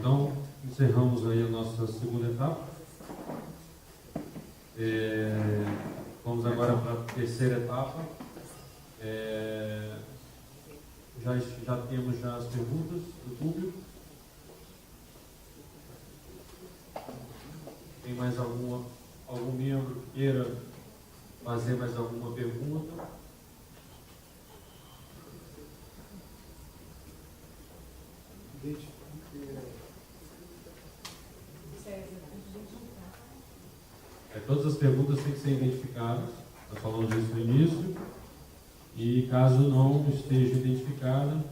Então, encerramos aí a nossa segunda etapa. Vamos agora para a terceira etapa. Já temos já as perguntas do público. Tem mais algum membro que queira fazer mais alguma pergunta? Todas as perguntas têm que ser identificadas. Nós falamos disso no início. E caso não esteja identificada,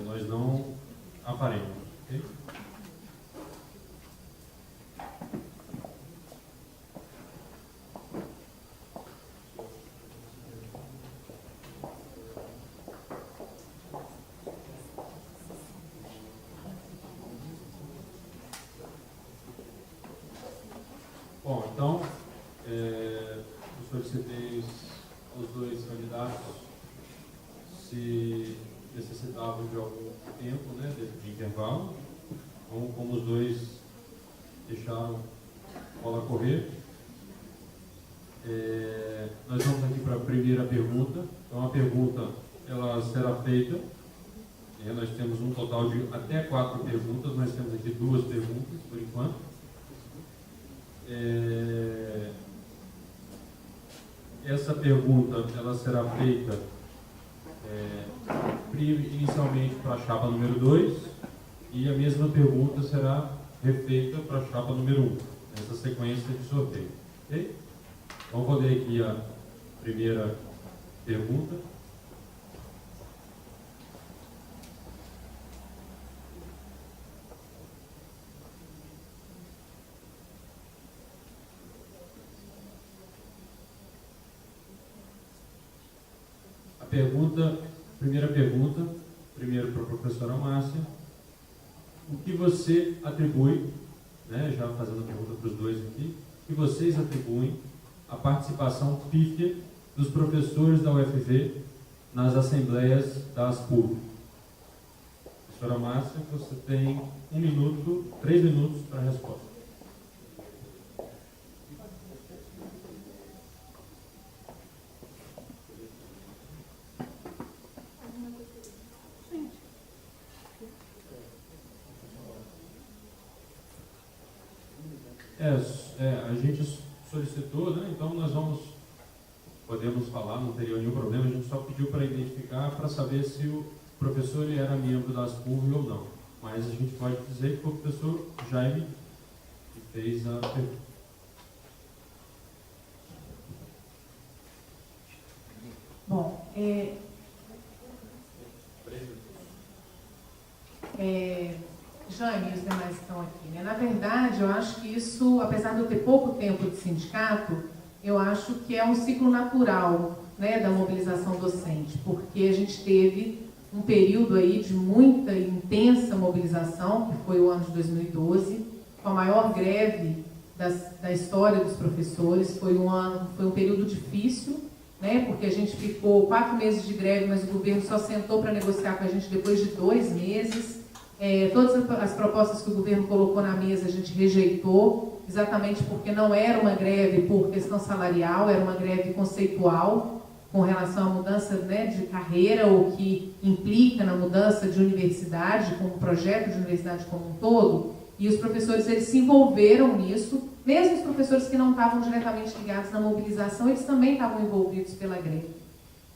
nós não aparemos. Okay? Bom, então, eu solicitei os dois candidatos se necessitavam de algum tempo, né, de intervalo. Então, como os dois deixaram a bola correr, nós vamos aqui para a primeira pergunta. Então, a pergunta ela será feita. Nós temos um total de até 4 perguntas, nós temos aqui 2 perguntas, por enquanto. Essa pergunta ela será feita inicialmente para a chapa número 2 e a mesma pergunta será refeita para a chapa número 1, nessa sequência de sorteio. Okay? Vamos vou ler aqui a primeira pergunta. Primeira pergunta, primeiro para a professora Márcia. O que você atribui, né, já fazendo a pergunta para os dois aqui, o que vocês atribuem à participação pífia dos professores da UFV nas assembleias da ASPUV? Professora Márcia, você tem 3 minutos para a resposta. A gente solicitou, né? Então nós podemos falar, não teria nenhum problema, a gente só pediu para identificar, para saber se o professor ele era membro da ASPUV ou não. Mas a gente pode dizer que foi o professor Jaime que fez a pergunta. Bom, Jaime e os demais estão aqui, né? Na verdade, eu acho que isso, apesar de eu ter pouco tempo de sindicato, eu acho que é um ciclo natural, né, da mobilização docente, porque a gente teve um período aí de muita e intensa mobilização, que foi o ano de 2012, com a maior greve da história dos professores. Foi um período difícil, né, porque a gente ficou 4 meses de greve, mas o governo só sentou para negociar com a gente depois de 2 meses. Todas as propostas que o governo colocou na mesa a gente rejeitou, exatamente porque não era uma greve por questão salarial, era uma greve conceitual com relação à mudança, né, de carreira, ou que implica na mudança de universidade, como projeto de universidade como um todo. E os professores eles se envolveram nisso, mesmo os professores que não estavam diretamente ligados na mobilização, eles também estavam envolvidos pela greve.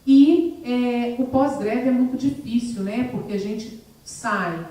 E o pós-greve é muito difícil, né, porque a gente sai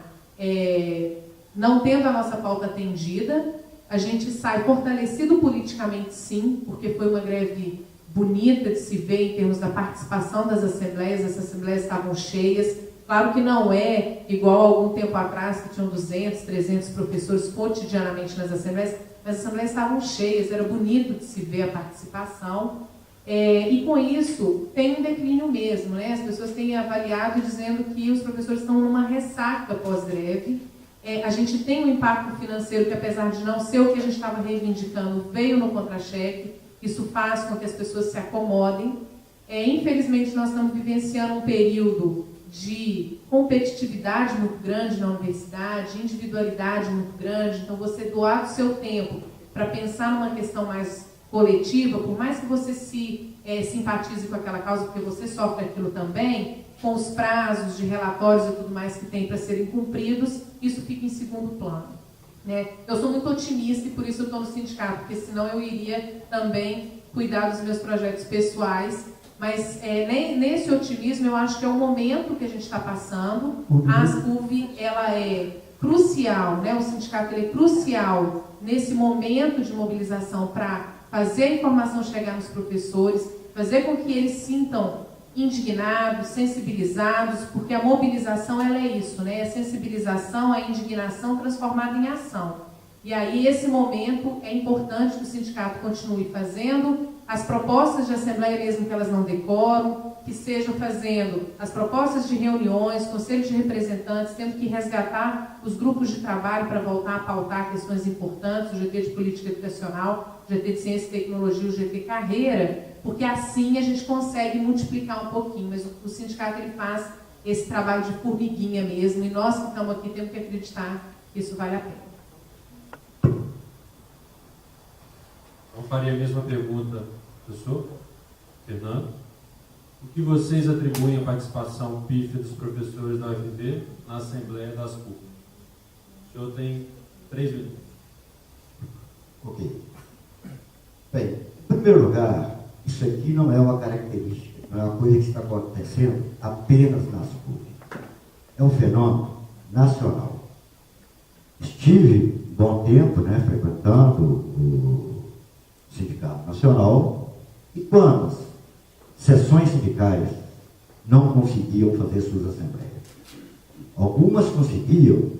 não tendo a nossa pauta atendida, a gente sai fortalecido politicamente, sim, porque foi uma greve bonita de se ver em termos da participação das assembleias. As assembleias estavam cheias. Claro que não é igual a algum tempo atrás, que tinham 200, 300 professores cotidianamente nas assembleias, mas as assembleias estavam cheias, era bonito de se ver a participação. E com isso, tem um declínio mesmo, né? As pessoas têm avaliado dizendo que os professores estão numa ressaca pós-greve. A gente tem um impacto financeiro que, apesar de não ser o que a gente estava reivindicando, veio no contra-cheque. Isso faz com que as pessoas se acomodem. Infelizmente, nós estamos vivenciando um período de competitividade muito grande na universidade, individualidade muito grande. Então, você doar do seu tempo para pensar numa questão mais coletiva, por mais que você se simpatize com aquela causa, porque você sofre aquilo também, com os prazos de relatórios e tudo mais que tem para serem cumpridos, isso fica em segundo plano, né? Eu sou muito otimista e por isso eu estou no sindicato, porque senão eu iria também cuidar dos meus projetos pessoais. Mas nesse otimismo, eu acho que é o momento que a gente está passando. A ASCUV, ela é crucial, né? O sindicato ele é crucial nesse momento de mobilização para fazer a informação chegar nos professores, fazer com que eles sintam indignados, sensibilizados, porque a mobilização ela é isso, né? A sensibilização, a indignação transformada em ação. E aí, esse momento, é importante que o sindicato continue fazendo as propostas de assembleia, mesmo que elas não decoram, que sejam fazendo as propostas de reuniões, conselhos de representantes, tendo que resgatar os grupos de trabalho para voltar a pautar questões importantes, o GT de Política Educacional, o GT de Ciência e Tecnologia, o GT Carreira, porque assim a gente consegue multiplicar um pouquinho, mas o sindicato ele faz esse trabalho de formiguinha mesmo, e nós que estamos aqui temos que acreditar que isso vale a pena. Então, faria a mesma pergunta, professor Fernando. O que vocês atribuem à participação pífia dos professores da UFV na Assembleia das PUC? O senhor tem 3 minutos. Ok. Bem, em primeiro lugar, isso aqui não é uma característica, não é uma coisa que está acontecendo apenas nas PUC. É um fenômeno nacional. Estive um bom tempo, né, frequentando o Sindicato Nacional, e quando as sessões sindicais não conseguiam fazer suas assembleias. Algumas conseguiam,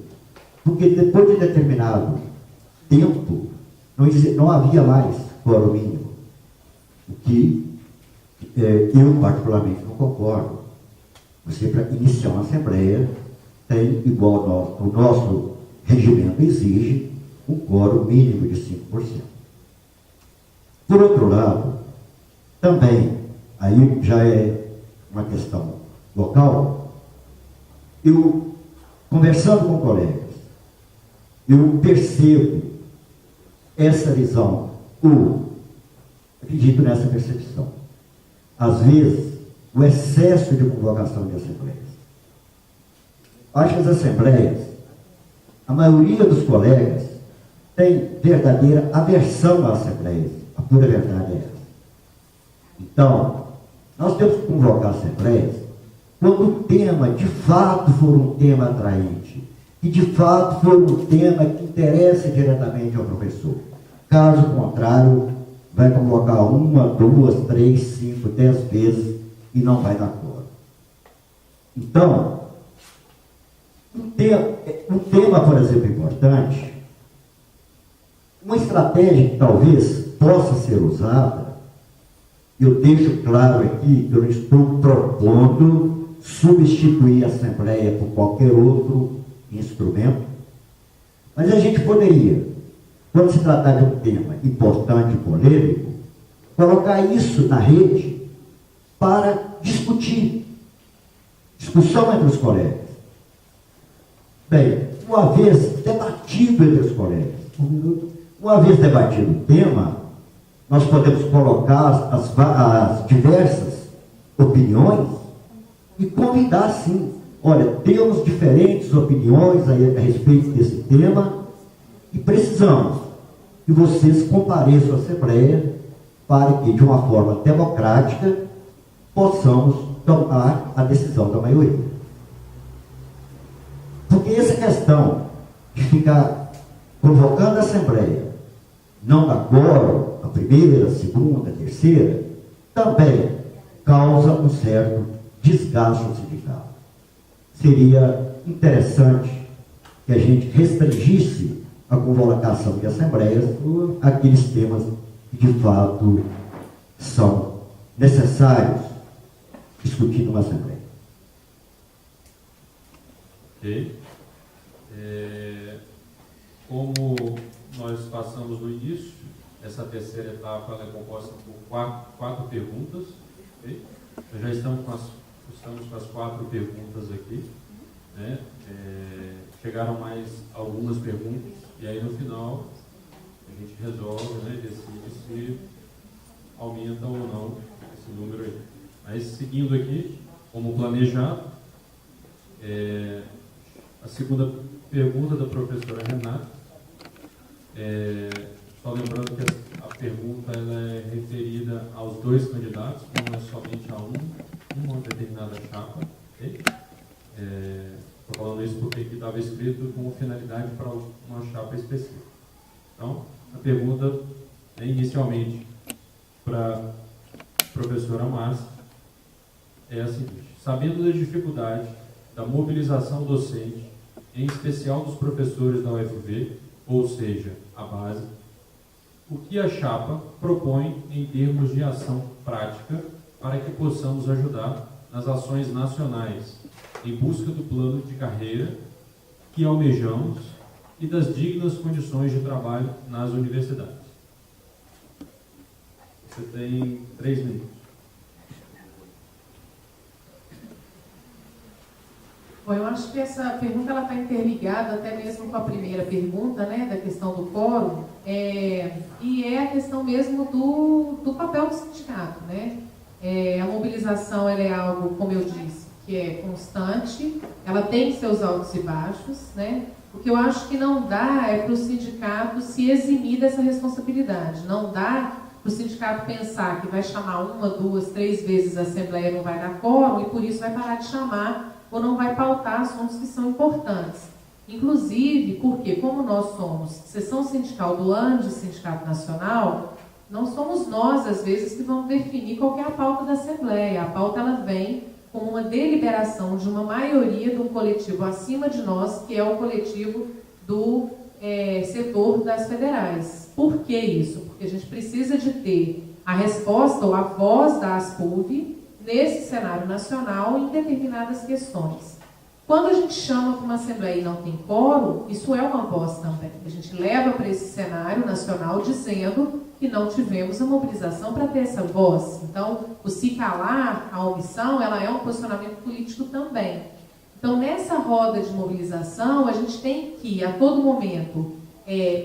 porque depois de determinado tempo, não havia mais quórum mínimo, o que eu particularmente não concordo. Você, para iniciar uma assembleia, tem, igual o nosso regimento exige, um quórum mínimo de 5%. Por outro lado, também, aí já é uma questão local, eu, conversando com colegas, eu percebo essa visão, acredito nessa percepção. Às vezes, o excesso de convocação de assembleias. Acho que as assembleias, a maioria dos colegas tem verdadeira aversão às assembleias. A pura verdade é essa. Então, nós temos que convocar assembleias quando o tema, de fato, for um tema atraente, e de fato for um tema que interessa diretamente ao professor. Caso contrário, vai convocar 1, 2, 3, 5, 10 vezes e não vai dar conta. Então, um tema, por exemplo, importante, uma estratégia que talvez possa ser usada, eu deixo claro aqui que eu não estou propondo substituir a Assembleia por qualquer outro instrumento, mas a gente poderia, quando se tratar de um tema importante e polêmico, colocar isso na rede para discutir. Discussão entre os colegas. Bem, uma vez debatido entre os colegas, uma vez debatido o tema, nós podemos colocar as diversas opiniões e convidar, sim. Olha, temos diferentes opiniões a respeito desse tema e precisamos que vocês compareçam à Assembleia para que, de uma forma democrática, possamos tomar a decisão da maioria. Porque essa questão de ficar convocando a Assembleia, não dá quórum, a primeira, a segunda, a terceira, também causa um certo desgaste sindical. Seria interessante que a gente restringisse a convocação de assembleias àqueles temas que de fato são necessários discutir numa assembleia. Ok. Como nós passamos no início, essa terceira etapa ela é composta por quatro perguntas. Okay? Nós já estamos com as estamos com as 4 perguntas aqui, né? Chegaram mais algumas perguntas, e aí no final a gente resolve, né, decide se aumenta ou não esse número aí. Mas seguindo aqui, como planejado, a segunda pergunta da professora Renata, só lembrando que a pergunta ela é referida aos 2 candidatos, não é somente a uma determinada chapa. Okay? Estou falando isso porque aqui estava escrito como finalidade para uma chapa específica. Então, a pergunta inicialmente para a professora Márcia é a seguinte: sabendo da dificuldade da mobilização docente, em especial dos professores da UFV, ou seja, a base, o que a chapa propõe em termos de ação prática para que possamos ajudar nas ações nacionais em busca do plano de carreira que almejamos e das dignas condições de trabalho nas universidades? Você tem 3 minutos. Bom, eu acho que essa pergunta está interligada até mesmo com a primeira pergunta, né, da questão do quórum, e é a questão mesmo do papel do sindicato, né? A mobilização ela é algo, como eu disse, que é constante, ela tem seus altos e baixos, né? O que eu acho que não dá é para o sindicato se eximir dessa responsabilidade. Não dá para o sindicato pensar que vai chamar 1, 2, 3 vezes a Assembleia, não vai dar quórum e por isso vai parar de chamar ou não vai pautar assuntos que são importantes. Inclusive, porque como nós somos seção sindical do ANDE, Sindicato Nacional, não somos nós, às vezes, que vamos definir qual que é a pauta da Assembleia. A pauta ela vem com uma deliberação de uma maioria de um coletivo acima de nós, que é o coletivo do setor das federais. Por que isso? Porque a gente precisa de ter a resposta ou a voz da ASPUV nesse cenário nacional em determinadas questões. Quando a gente chama para uma Assembleia e não tem quórum, isso é uma voz também. A gente leva para esse cenário nacional dizendo que não tivemos a mobilização para ter essa voz. Então, o se calar, a omissão, ela é um posicionamento político também. Então, nessa roda de mobilização, a gente tem que, a todo momento,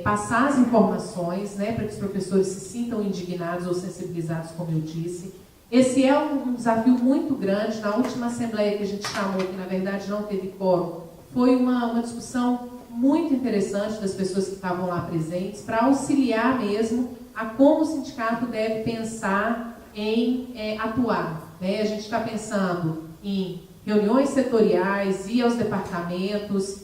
passar as informações, né, para que os professores se sintam indignados ou sensibilizados, como eu disse. Esse é um desafio muito grande. Na última Assembleia que a gente chamou, que na verdade não teve quórum, foi uma discussão muito interessante das pessoas que estavam lá presentes, para auxiliar mesmo a como o sindicato deve pensar em atuar. Né? A gente está pensando em reuniões setoriais, ir aos departamentos,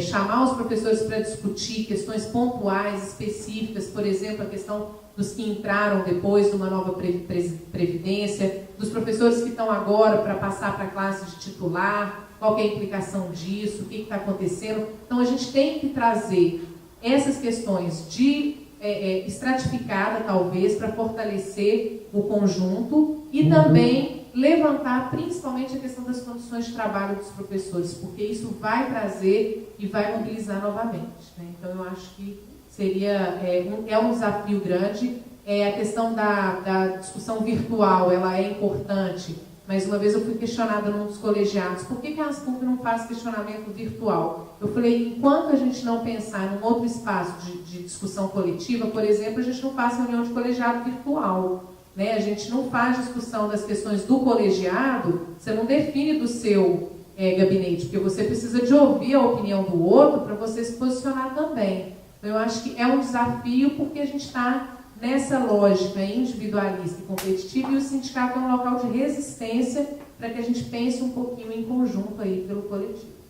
chamar os professores para discutir questões pontuais, específicas, por exemplo, a questão dos que entraram depois de uma nova previdência, dos professores que estão agora para passar para a classe de titular, qual que é a implicação disso, o que está acontecendo. Então, a gente tem que trazer essas questões de estratificada, talvez, para fortalecer o conjunto e também levantar principalmente a questão das condições de trabalho dos professores, porque isso vai trazer e vai mobilizar novamente. Né? Então, eu acho que seria um desafio grande. A questão da discussão virtual, ela é importante, mas uma vez eu fui questionada num dos colegiados, por que a ASPUV não faz questionamento virtual? Eu falei, enquanto a gente não pensar num outro espaço de discussão coletiva, por exemplo, a gente não faz reunião de colegiado virtual. Né? A gente não faz discussão das questões do colegiado, você não define do seu gabinete, porque você precisa de ouvir a opinião do outro para você se posicionar também. Então, eu acho que é um desafio porque a gente está nessa lógica individualista e competitiva e o sindicato é um local de resistência para que a gente pense um pouquinho em conjunto aí pelo coletivo.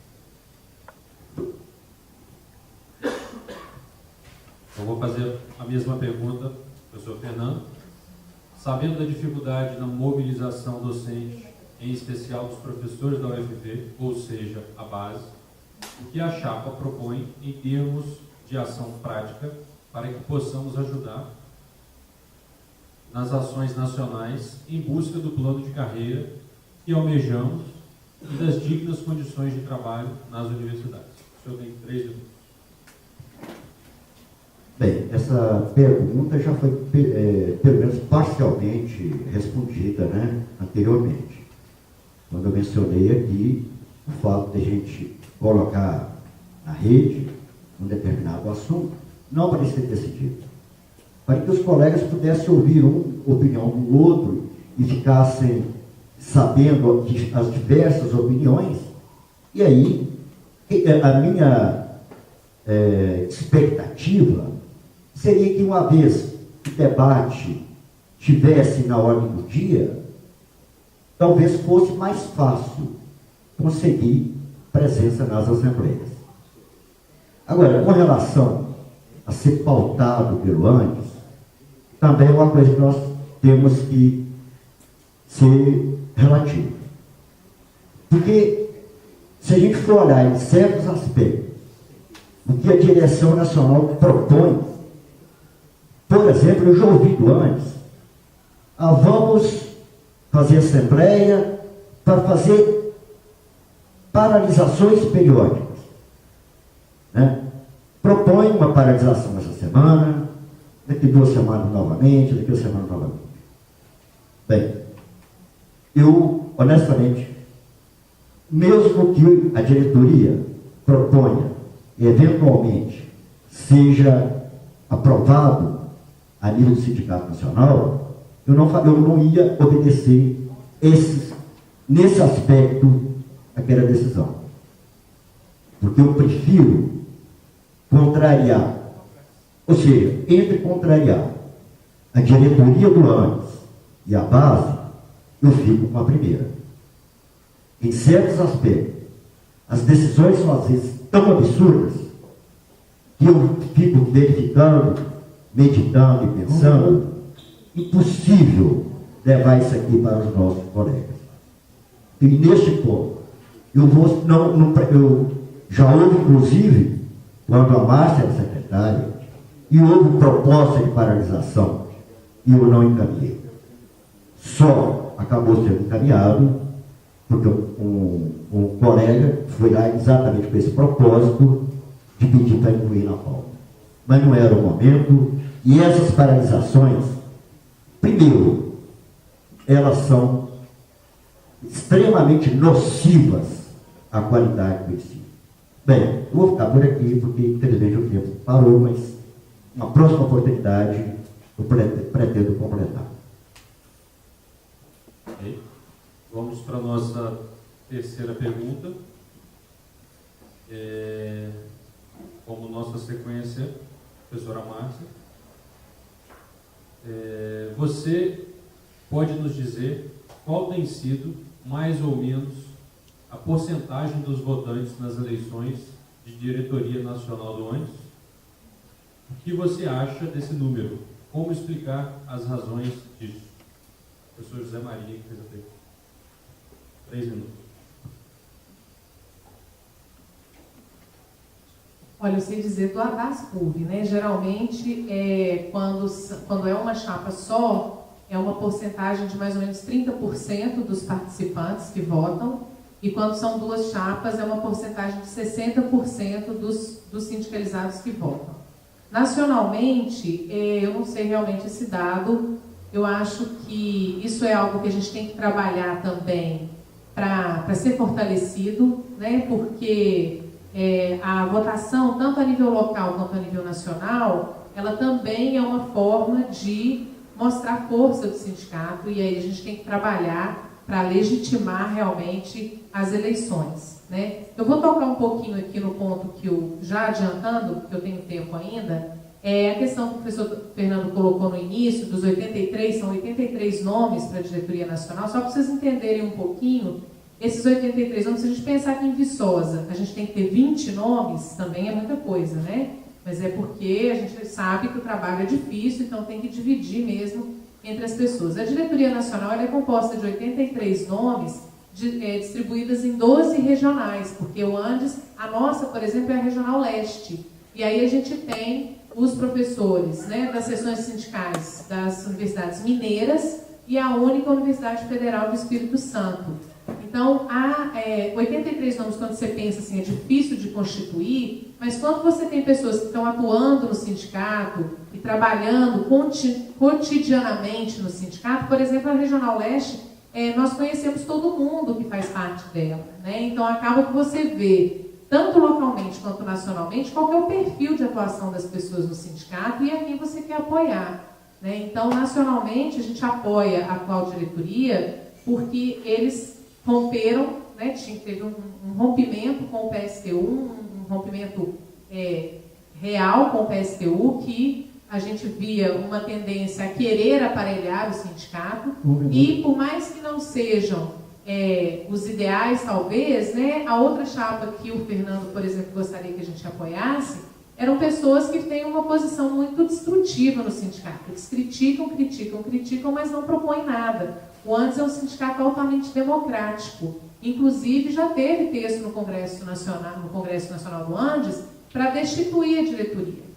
Eu vou fazer a mesma pergunta, professor Fernando. Sabendo da dificuldade na mobilização docente, em especial dos professores da UFV, ou seja, a base, o que a chapa propõe em termos de ação prática para que possamos ajudar nas ações nacionais em busca do plano de carreira que almejamos e das dignas condições de trabalho nas universidades? O senhor tem 3 minutos. Bem, essa pergunta já foi, pelo menos parcialmente, respondida, né, anteriormente. quando eu mencionei aqui o fato de a gente colocar na rede um determinado assunto, não para ser decidido, para que os colegas pudessem ouvir uma opinião do outro e ficassem sabendo as diversas opiniões. E aí, a minha expectativa seria que, uma vez que o debate estivesse na ordem do dia, talvez fosse mais fácil conseguir presença nas assembleias. Agora, com relação a ser pautado pelo ANDES, também é uma coisa que nós temos que ser relativo. Porque, se a gente for olhar em certos aspectos, o que a direção nacional propõe, por exemplo, eu já ouvi do ANDES, vamos fazer assembleia para fazer paralisações periódicas. Né? Propõe uma paralisação essa semana, daqui 2 semanas novamente, daqui 2 semanas novamente. Bem, eu, honestamente, mesmo que a diretoria proponha, eventualmente, seja aprovado a nível do Sindicato Nacional, eu não ia obedecer nesse aspecto aquela decisão. Porque eu prefiro contrariar, ou seja, entre contrariar a diretoria do ANDES e a base, eu fico com a primeira. Em certos aspectos, as decisões são às vezes tão absurdas que eu fico verificando, meditando e pensando, impossível levar isso aqui para os nossos colegas. E neste ponto, eu já houve, inclusive, quando a Márcia era secretária, e houve proposta de paralisação, e eu não encaminhei. Só acabou sendo encaminhado, porque um colega foi lá exatamente com esse propósito de pedir para incluir na pauta. Mas não era o momento, e essas paralisações, primeiro, elas são extremamente nocivas à qualidade do ensino. Bem, eu vou ficar por aqui, porque infelizmente o tempo parou, mas uma próxima oportunidade eu pretendo completar. Okay. Vamos para a nossa terceira pergunta. Como nossa sequência, professora Márcia, você pode nos dizer qual tem sido, mais ou menos, a porcentagem dos votantes nas eleições de diretoria nacional do ANDES? O que você acha desse número? Como explicar as razões disso? Professor José Maria, que fez a pergunta. 3 minutos. Olha, eu sei dizer do Abascurv, né? Geralmente, quando é uma chapa só, é uma porcentagem de mais ou menos 30% dos participantes que votam, e quando são 2 chapas, é uma porcentagem de 60% dos sindicalizados que votam. Nacionalmente, eu não sei realmente esse dado, eu acho que isso é algo que a gente tem que trabalhar também para ser fortalecido, né? Porque a votação, tanto a nível local quanto a nível nacional, ela também é uma forma de mostrar a força do sindicato, e aí a gente tem que trabalhar para legitimar realmente as eleições, né? Eu vou tocar um pouquinho aqui no ponto que eu, já adiantando, porque eu tenho tempo ainda, a questão que o professor Fernando colocou no início, dos 83, são 83 nomes para a diretoria nacional, só para vocês entenderem um pouquinho. Esses 83 nomes, se a gente pensar aqui em Viçosa, a gente tem que ter 20 nomes, também é muita coisa, né? Mas é porque a gente sabe que o trabalho é difícil, então tem que dividir mesmo entre as pessoas. A diretoria nacional ela é composta de 83 nomes distribuídas em 12 regionais, porque o ANDES, a nossa, por exemplo, é a Regional Leste. E aí a gente tem os professores, né, das seções sindicais das universidades mineiras e a única Universidade Federal do Espírito Santo. Então, 83 nomes, quando você pensa assim, é difícil de constituir, mas quando você tem pessoas que estão atuando no sindicato e trabalhando cotidianamente no sindicato, por exemplo, a Regional Leste, nós conhecemos todo mundo que faz parte dela, né? Então acaba que você vê, tanto localmente quanto nacionalmente, qual que é o perfil de atuação das pessoas no sindicato e a quem você quer apoiar, né? Então, nacionalmente, a gente apoia a atual diretoria porque eles romperam, né? Teve um rompimento com o PSTU, um rompimento real com o PSTU, que a gente via uma tendência a querer aparelhar o sindicato, e por mais que não sejam os ideais, talvez, né, a outra chapa que o Fernando, por exemplo, gostaria que a gente apoiasse, eram pessoas que têm uma posição muito destrutiva no sindicato. Eles criticam, mas não propõem nada. O ANDES é um sindicato altamente democrático. Inclusive, já teve texto no Congresso Nacional do ANDES para destituir a diretoria.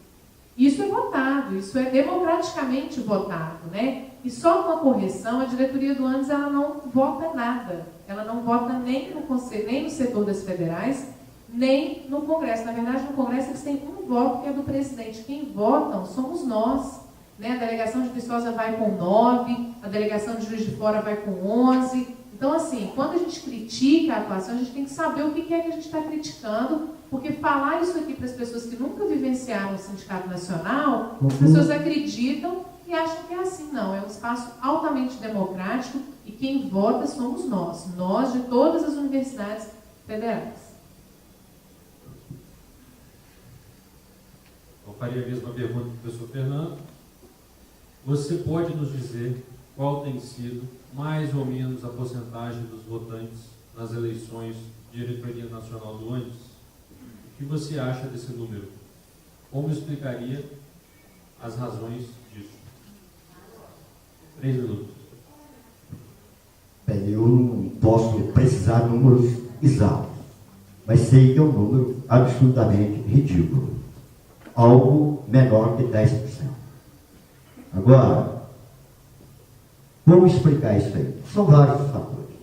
Isso é votado, isso é democraticamente votado, né? E só com a correção, a diretoria do ANDES ela não vota nada. Ela não vota nem no Conselho, nem no setor das federais, nem no Congresso. Na verdade, no Congresso eles têm um voto, que é do presidente. Quem votam somos nós, né? A delegação de Viçosa vai com 9, a delegação de Juiz de Fora vai com 11. Então, assim, quando a gente critica a atuação, a gente tem que saber o que é que a gente está criticando, porque falar isso aqui para as pessoas que nunca vivenciaram o Sindicato Nacional, as pessoas acreditam e acham que é assim. Não, é um espaço altamente democrático e quem vota somos nós de todas as universidades federais. Eu faria a mesma pergunta para o professor Fernando. Você pode nos dizer qual tem sido, mais ou menos, a porcentagem dos votantes nas eleições de diretoria nacional do ANDES? O que você acha desse número? Como explicaria as razões disso? 3 minutos. Bem, eu não posso precisar números exatos, mas sei que é um número absolutamente ridículo. Algo menor que 10%. Agora, como explicar isso aí? São vários fatores.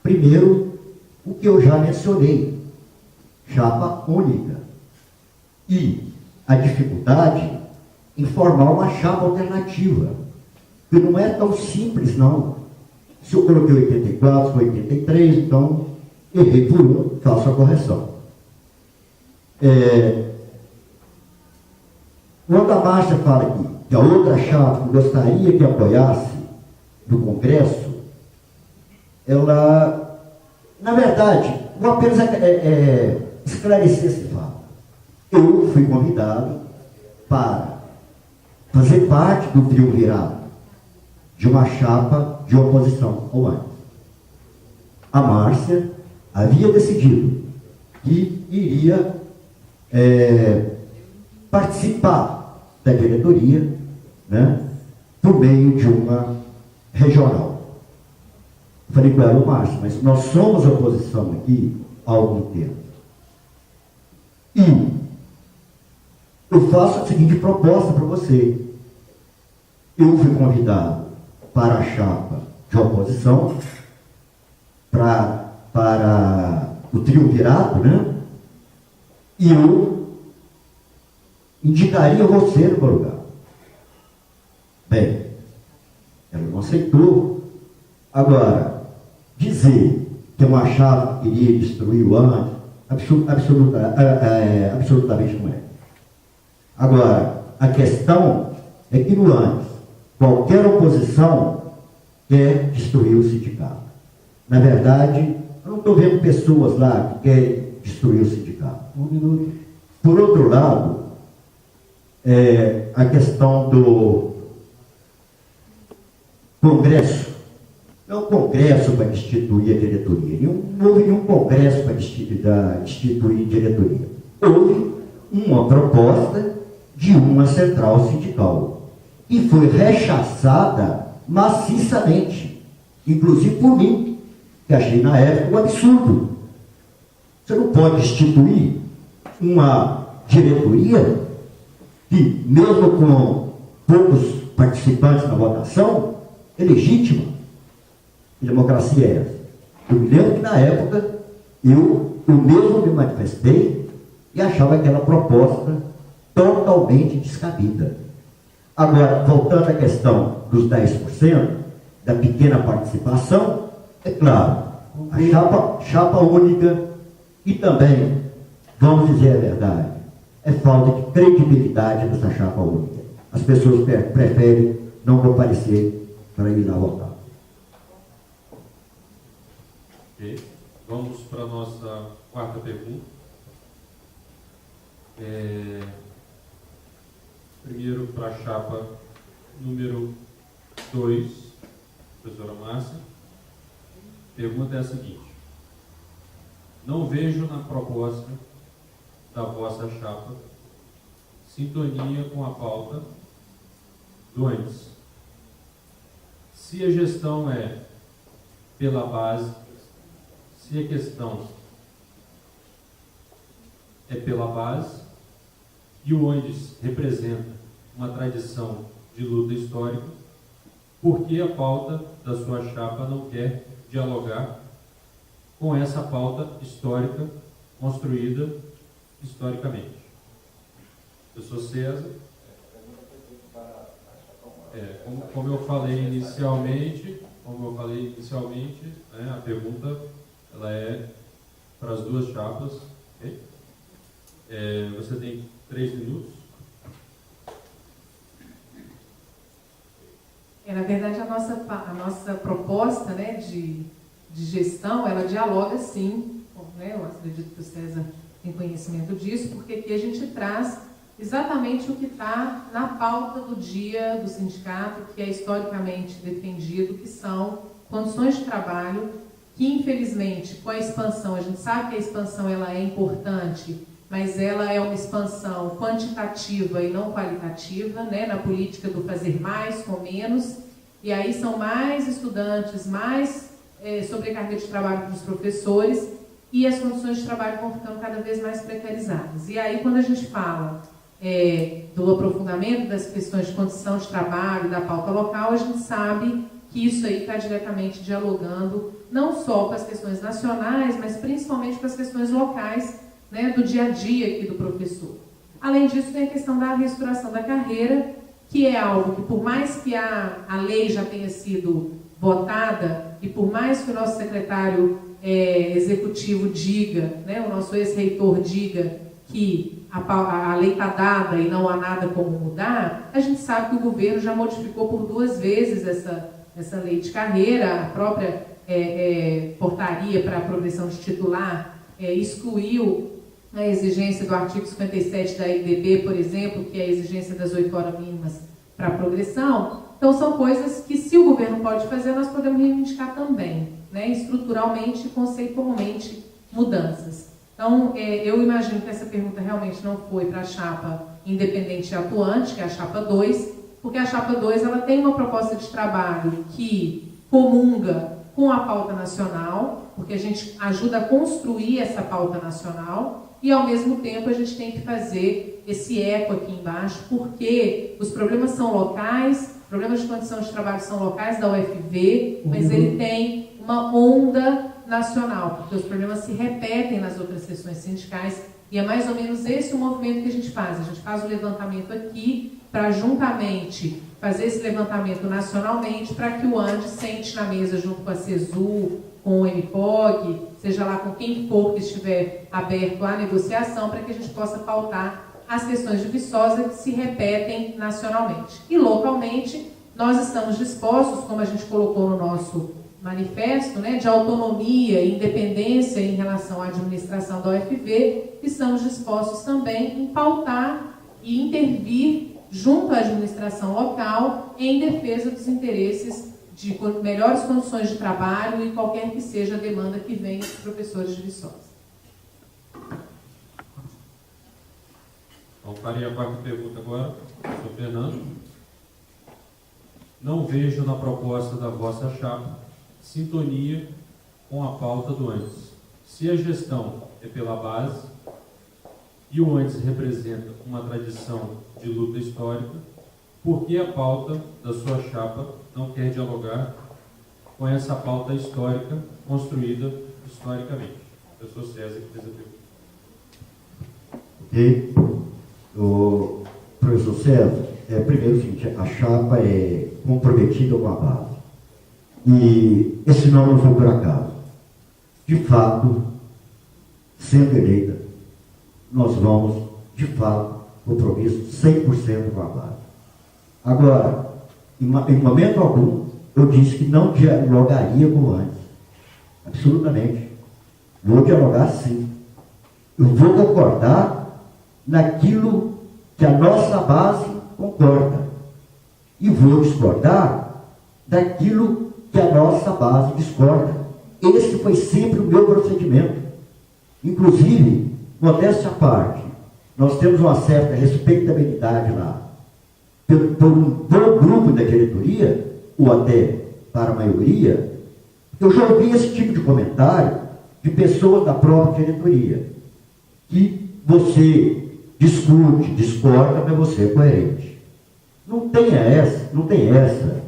Primeiro, o que eu já mencionei, chapa única. E a dificuldade em formar uma chapa alternativa, que não é tão simples, não. Se eu coloquei 84, foi 83, então errei por um, faço a correção. Quando a Márcia fala aqui que a outra chapa gostaria que apoiasse no Congresso, ela, na verdade, vou apenas esclarecer esse fato. Eu fui convidado para fazer parte do triunvirato de uma chapa de oposição ao ANDES. A Márcia havia decidido que iria participar da diretoria, né, por meio de uma regional. Eu falei com ela, Márcia, mas nós somos oposição aqui há algum tempo. E eu faço a seguinte proposta para você. Eu fui convidado para a chapa de oposição, para o triunvirato, né? E eu indicaria você no meu lugar. Bem, ela não aceitou. Agora, dizer que uma chapa queria destruir o ANDES, absolutamente não é. Agora, a questão é que no ANDES, qualquer oposição quer destruir o sindicato. Na verdade, eu não estou vendo pessoas lá que querem destruir o sindicato. Por outro lado, a questão do Congresso. Não é um Congresso para destituir a diretoria. Não houve nenhum Congresso para destituir a diretoria. Houve uma proposta de uma central sindical, e foi rechaçada maciçamente, inclusive por mim, que achei na época um absurdo. Você não pode destituir uma diretoria que, mesmo com poucos participantes na votação, é legítima. Que democracia é essa? Eu me lembro que na época eu mesmo me manifestei e achava aquela proposta totalmente descabida. Agora, voltando à questão dos 10%, da pequena participação, é claro, a chapa única e também, vamos dizer a verdade, é falta de credibilidade dessa chapa única. As pessoas preferem não comparecer para ir lá votar. Ok. Vamos para a nossa quarta pergunta. Primeiro para a chapa número 2, professora Márcia. A pergunta é a seguinte: não vejo na proposta da vossa chapa sintonia com a pauta do antes. Se a gestão é pela base, se a questão é pela base e o antes representa uma tradição de luta histórica, por que a pauta da sua chapa não quer dialogar com essa pauta histórica construída historicamente? Professor César, como eu falei inicialmente, né, a pergunta ela é para as duas chapas. Okay? Você tem 3 minutos. Na verdade, a nossa proposta, né, de gestão, ela dialoga sim, né, eu acredito que o César tem conhecimento disso, porque aqui a gente traz exatamente o que está na pauta do dia do sindicato, que é historicamente defendido, que são condições de trabalho, que infelizmente com a expansão, a gente sabe que a expansão ela é importante, mas ela é uma expansão quantitativa e não qualitativa, né, na política do fazer mais com menos, e aí são mais estudantes, mais sobrecarga de trabalho para os professores, e as condições de trabalho vão ficando cada vez mais precarizadas. E aí quando a gente fala do aprofundamento das questões de condição de trabalho, da pauta local, a gente sabe que isso aí está diretamente dialogando não só com as questões nacionais, mas principalmente com as questões locais, né, do dia a dia aqui do professor. Além disso, tem a questão da reestruturação da carreira, que é algo que, por mais que a lei já tenha sido votada, e por mais que o nosso secretário executivo diga, né, o nosso ex-reitor diga que a lei está dada e não há nada como mudar, a gente sabe que o governo já modificou por 2 vezes essa lei de carreira, a própria portaria para a progressão de titular excluiu a exigência do artigo 57 da IDB, por exemplo, que é a exigência das 8 horas mínimas para a progressão. Então, são coisas que, se o governo pode fazer, nós podemos reivindicar também, né, estruturalmente e conceitualmente, mudanças. Então, eu imagino que essa pergunta realmente não foi para a chapa independente e atuante, que é a chapa 2, porque a chapa 2 ela tem uma proposta de trabalho que comunga com a pauta nacional, porque a gente ajuda a construir essa pauta nacional, e ao mesmo tempo a gente tem que fazer esse eco aqui embaixo, porque os problemas são locais, problemas de condição de trabalho são locais da UFV, mas ele tem uma onda nacional, porque os problemas se repetem nas outras seções sindicais, e é mais ou menos esse o movimento que a gente faz. A gente faz o levantamento aqui para juntamente fazer esse levantamento nacionalmente, para que o ANDE sente na mesa junto com a CESU, com o MPOG, seja lá com quem for que estiver aberto à negociação, para que a gente possa pautar as questões de Viçosa que se repetem nacionalmente. E localmente, nós estamos dispostos, como a gente colocou no nosso manifesto, né, de autonomia e independência em relação à administração da UFV, estamos dispostos também em pautar e intervir junto à administração local em defesa dos interesses de melhores condições de trabalho e qualquer que seja a demanda que venha dos professores de Viçosa. Então, farei a quarta pergunta agora, professor Fernando. Não vejo na proposta da vossa chapa sintonia com a pauta do antes. Se a gestão é pela base e o antes representa uma tradição de luta histórica, por que a pauta da sua chapa não quer dialogar com essa pauta histórica construída historicamente? Professor César, que fez a pergunta. Ok. O professor César, primeiro o seguinte, a chapa é comprometida com a base. E esse nome não foi por acaso. De fato, sendo eleita, nós vamos, de fato, compromisso 100% com a base. Agora, em momento algum, eu disse que não dialogaria com antes. Absolutamente. Vou dialogar sim. Eu vou concordar naquilo que a nossa base concorda. E vou discordar daquilo que a nossa base discorda. Esse foi sempre o meu procedimento. Inclusive, modéstia à parte, nós temos uma certa respeitabilidade lá. Por um bom grupo da diretoria, ou até para a maioria, eu já ouvi esse tipo de comentário de pessoas da própria diretoria, que você discute, discorda, mas você é coerente. Não tem essa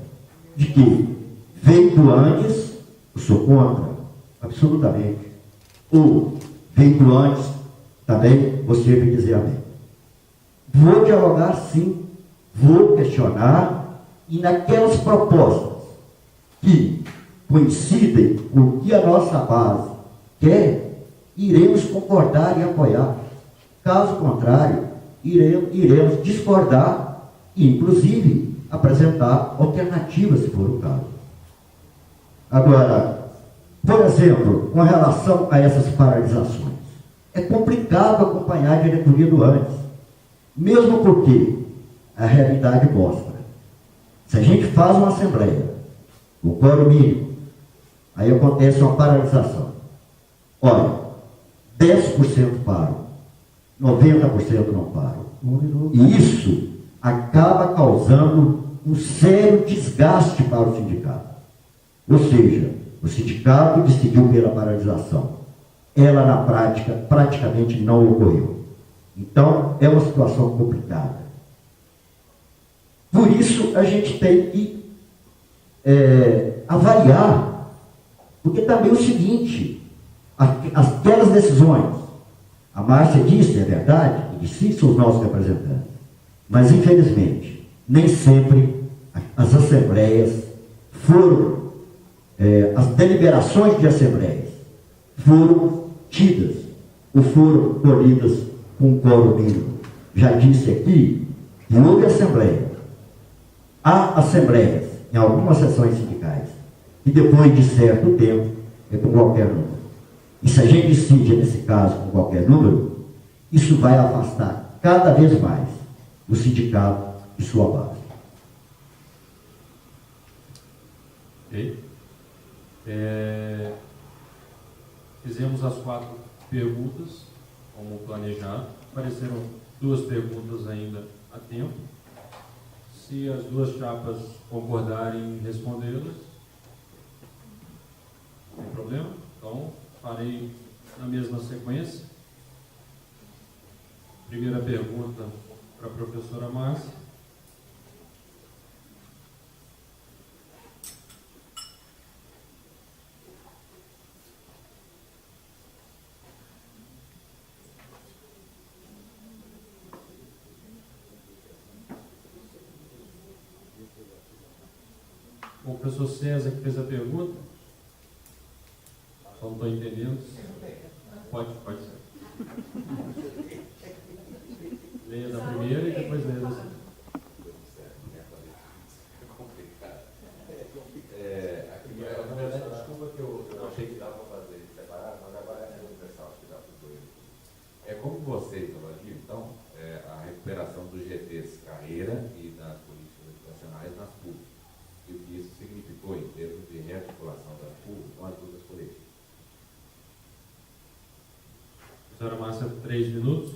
de que, feito antes, eu sou contra, absolutamente. Ou, feito antes, também você vai dizer amém. Vou dialogar sim, vou questionar, e naquelas propostas que coincidem com o que a nossa base quer, iremos concordar e apoiar. Caso contrário, iremos discordar e, inclusive, apresentar alternativas, se for o caso. Agora, por exemplo, com relação a essas paralisações, é complicado acompanhar a diretoria do antes, mesmo porque a realidade mostra. Se a gente faz uma assembleia, o quórum mínimo, aí acontece uma paralisação. Olha, 10% param, 90% não param. E isso acaba causando um sério desgaste para o sindicato. Ou seja, o sindicato decidiu pela paralisação. Ela, na prática, praticamente não ocorreu. Então, é uma situação complicada. Por isso, a gente tem que avaliar, porque também é o seguinte, aquelas decisões, a Márcia disse, é verdade, e sim são os nossos representantes, mas, infelizmente, nem sempre as assembleias foram, as deliberações de assembleias foram tidas ou foram colhidas com quórum mínimo. Já disse aqui que houve assembleia. Há assembleias em algumas sessões sindicais e depois de certo tempo é com qualquer número. E se a gente decide, nesse caso, com qualquer número, isso vai afastar cada vez mais o sindicato de sua base. Ok. Fizemos as 4 perguntas, como planejado. Apareceram 2 perguntas ainda a tempo. Se as 2 chapas concordarem em respondê-las, não tem problema. Então, farei na mesma sequência. Primeira pergunta para a professora Márcia. O professor César que fez a pergunta. Só não estou entendendo. Pode ser. Leia da primeira e depois leia da segunda. A primeira, na verdade, desculpa que eu achei que dava para fazer separado, mas agora é universal, acho que dá para os dois. Como vocês, então, a recuperação dos GTs carreira e das políticas educacionais nas PUC. E o que isso significou em termos de rearticulação das PUC com as lutas coletivas. Professora Márcia, 3 minutos.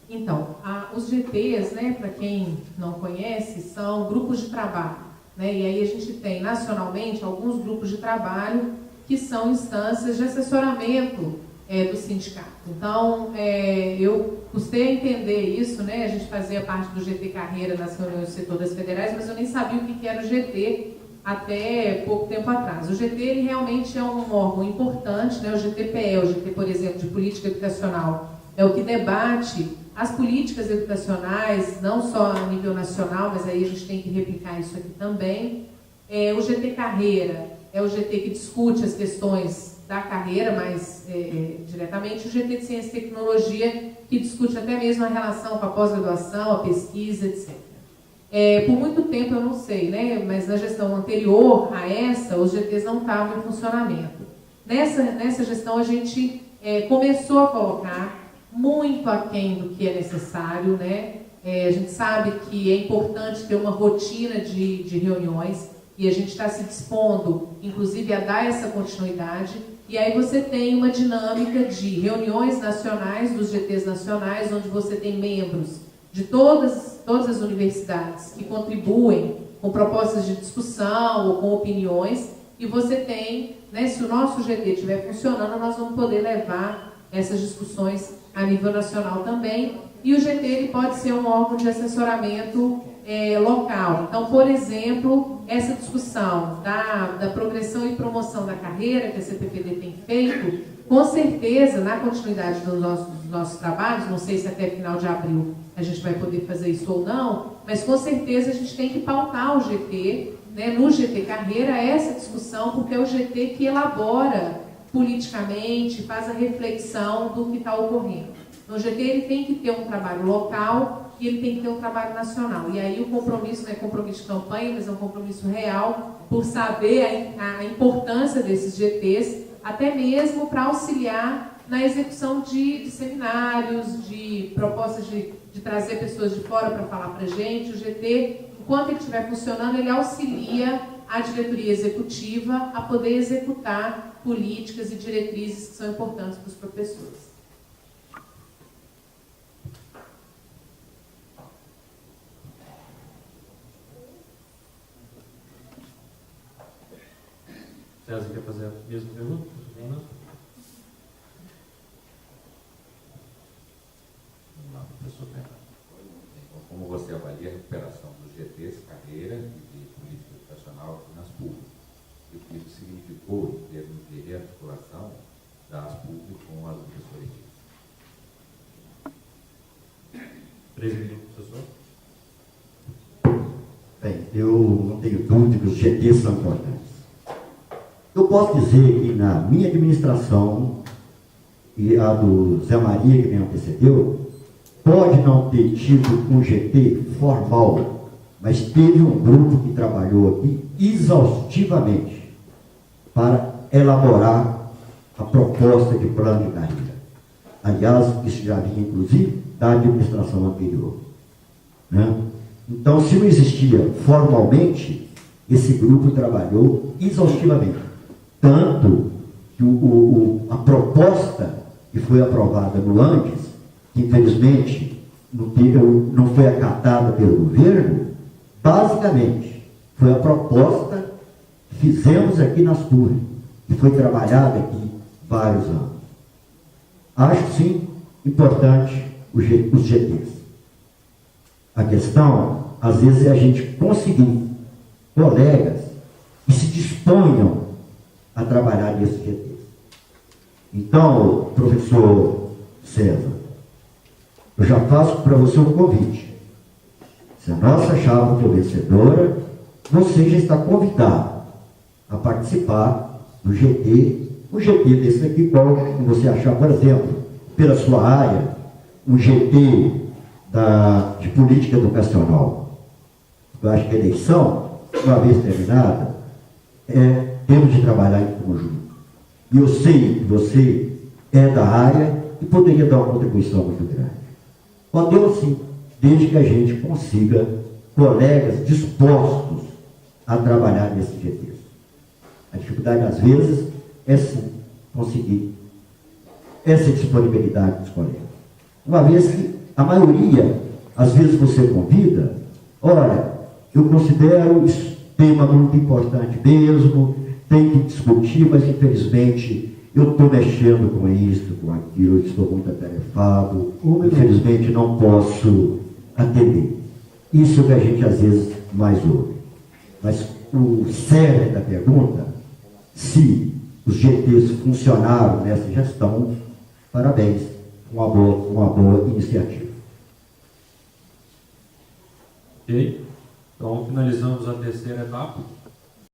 Então, os GTs, né, para quem não conhece, são grupos de trabalho, né, e aí a gente tem nacionalmente alguns grupos de trabalho que são instâncias de assessoramento do sindicato. Então, eu custei a entender isso, né, a gente fazia parte do GT Carreira nas reuniões do setor das federais, mas eu nem sabia o que era o GT até pouco tempo atrás. O GT ele realmente é um órgão importante, né? O GTPE, o GT, por exemplo, de Política Educacional, é o que debate as políticas educacionais, não só a nível nacional, mas aí a gente tem que replicar isso aqui também. O GT Carreira é o GT que discute as questões da carreira mais diretamente. O GT de Ciência e Tecnologia, que discute até mesmo a relação com a pós-graduação, a pesquisa, etc. Por muito tempo, eu não sei, né? Mas na gestão anterior a essa, os GTs não estavam em funcionamento. Nessa gestão, a gente começou a colocar muito aquém do que é necessário, né? A gente sabe que é importante ter uma rotina de reuniões e a gente está se dispondo, inclusive, a dar essa continuidade. E aí você tem uma dinâmica de reuniões nacionais, dos GTs nacionais, onde você tem membros de todas as universidades que contribuem com propostas de discussão ou com opiniões, e você tem, né, se o nosso GT estiver funcionando, nós vamos poder levar essas discussões a nível nacional também, e o GT ele pode ser um órgão de assessoramento local. Então, por exemplo, essa discussão da progressão e promoção da carreira que a CPPD tem feito, com certeza, na continuidade dos nossos trabalhos, não sei se até final de abril a gente vai poder fazer isso ou não, mas com certeza a gente tem que pautar o GT, né, no GT Carreira, essa discussão, porque é o GT que elabora politicamente, faz a reflexão do que está ocorrendo. No GT ele tem que ter um trabalho local e ele tem que ter um trabalho nacional. E aí o compromisso não é compromisso de campanha, mas é um compromisso real por saber a importância desses GTs, até mesmo para auxiliar na execução de seminários, de propostas de trazer pessoas de fora para falar para a gente. O GT, enquanto ele estiver funcionando, ele auxilia a diretoria executiva a poder executar políticas e diretrizes que são importantes para os professores. César, quer fazer a mesma pergunta? Não, professor Pedro. Como você avalia a recuperação dos GTs, carreira e de política educacional nas públicas? E o que isso significou em termos de rearticulação das públicas com as professorias? 13 minutos, professor. Bem, eu não tenho dúvida que os GTs são importantes. Eu posso dizer que na minha administração e a do Zé Maria, que me antecedeu, pode não ter tido um GT formal, mas teve um grupo que trabalhou aqui exaustivamente para elaborar a proposta de plano de carreira. Aliás, isso já vinha, inclusive, da administração anterior, né? Então, se não existia formalmente, esse grupo trabalhou exaustivamente. Tanto que a proposta que foi aprovada no antes, que infelizmente não foi acatada pelo governo, basicamente foi a proposta que fizemos aqui na Astur, que foi trabalhada aqui vários anos. Acho sim importante os GTs. A questão, às vezes, é a gente conseguir colegas que se disponham a trabalhar nesses GTs. Então, professor César, eu já faço para você um convite. Se a nossa chapa for vencedora, você já está convidado a participar do GT, um GT desse aqui, qual você achar, por exemplo, pela sua área, um GT de política educacional. Eu acho que a eleição, uma vez terminada, temos de trabalhar em conjunto. E eu sei que você é da área e poderia dar uma contribuição muito grande. Podemos sim, desde que a gente consiga colegas dispostos a trabalhar nesses GTs. A dificuldade, às vezes, é sim conseguir essa disponibilidade dos colegas. Uma vez que a maioria, às vezes você convida, olha, eu considero isso tema muito importante mesmo, tem que discutir, mas infelizmente eu estou mexendo com isso, com aquilo, eu estou muito atarefado, infelizmente não posso atender. Isso que a gente às vezes mais ouve. Mas o cerne da pergunta, se os GTs funcionaram nessa gestão, parabéns, uma boa iniciativa. Ok? Então, finalizamos a terceira etapa.